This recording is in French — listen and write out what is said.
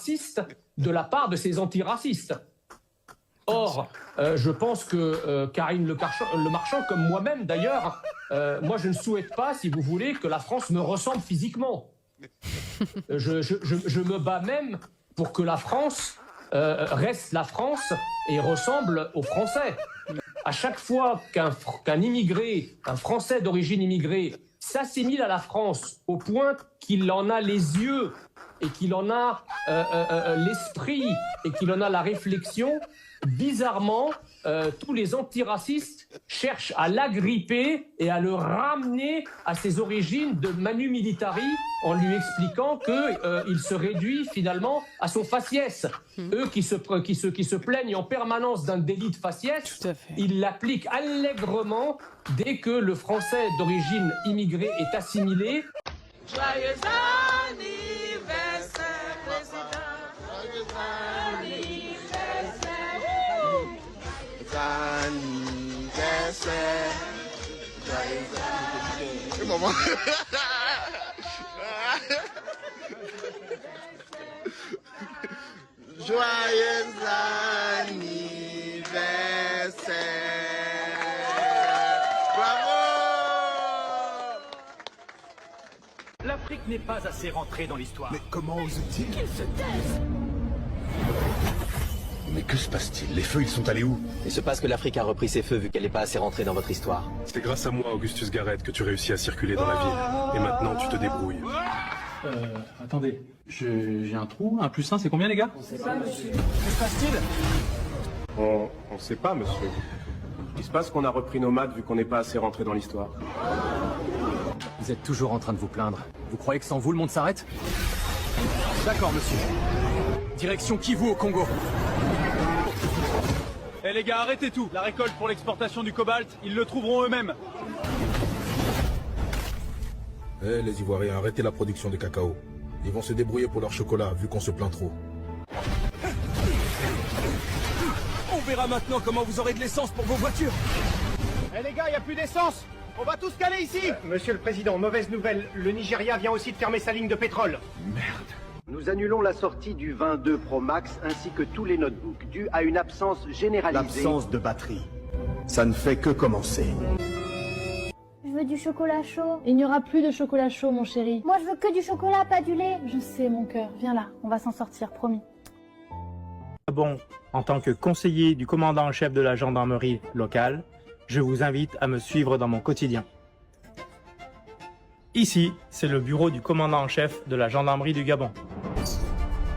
raciste de la part de ces antiracistes. Or, je pense que Karine Le Marchand, comme moi-même d'ailleurs, moi je ne souhaite pas, si vous voulez, que la France me ressemble physiquement. Je me bats même pour que la France reste la France et ressemble aux Français. À chaque fois qu'un immigré, un Français d'origine immigrée, s'assimile à la France au point qu'il en a les yeux et qu'il en a l'esprit et qu'il en a la réflexion, bizarrement, tous les antiracistes cherchent à l'agripper et à le ramener à ses origines de Manu Militari en lui expliquant qu'il se réduit finalement à son faciès. Eux qui se plaignent en permanence d'un délit de faciès, ils l'appliquent allègrement dès que le Français d'origine immigrée est assimilé. Joyeux anniversaire, président. Joyeux anniversaire. Anniversaire. Joyeux anniversaire. Maman. Joyeux anniversaire. Bravo. L'Afrique n'est pas assez rentrée dans l'histoire. Mais comment ose-t-il Qu'il se taise. Mais que se passe-t-il? Les feux, ils sont allés où? Il se passe que l'Afrique a repris ses feux vu qu'elle n'est pas assez rentrée dans votre histoire. C'est grâce à moi, Augustus Garrett, que tu réussis à circuler dans la ville. Et maintenant, tu te débrouilles. Attendez, j'ai un trou, 1 + 1, c'est combien les gars? On sait pas, monsieur. Que se passe-t-il? On sait pas, monsieur. Il se passe qu'on a repris nos maths vu qu'on n'est pas assez rentré dans l'histoire. Vous êtes toujours en train de vous plaindre. Vous croyez que sans vous, le monde s'arrête? D'accord, monsieur. Direction Kivu au Congo. Eh les gars, arrêtez tout. La récolte pour l'exportation du cobalt, ils le trouveront eux-mêmes. Eh les Ivoiriens, arrêtez la production de cacao. Ils vont se débrouiller pour leur chocolat, vu qu'on se plaint trop. On verra maintenant comment vous aurez de l'essence pour vos voitures. Eh les gars, il n'y a plus d'essence. On va tous caler ici. Monsieur le Président, mauvaise nouvelle. Le Nigeria vient aussi de fermer sa ligne de pétrole. Merde. Nous annulons la sortie du 22 Pro Max ainsi que tous les notebooks, dû à une absence généralisée. L'absence de batterie. Ça ne fait que commencer. Je veux du chocolat chaud. Il n'y aura plus de chocolat chaud, mon chéri. Moi, je veux que du chocolat, pas du lait. Je sais, mon cœur. Viens là, on va s'en sortir, promis. Bon, en tant que conseiller du commandant en chef de la gendarmerie locale, je vous invite à me suivre dans mon quotidien. Ici, c'est le bureau du commandant en chef de la gendarmerie du Gabon.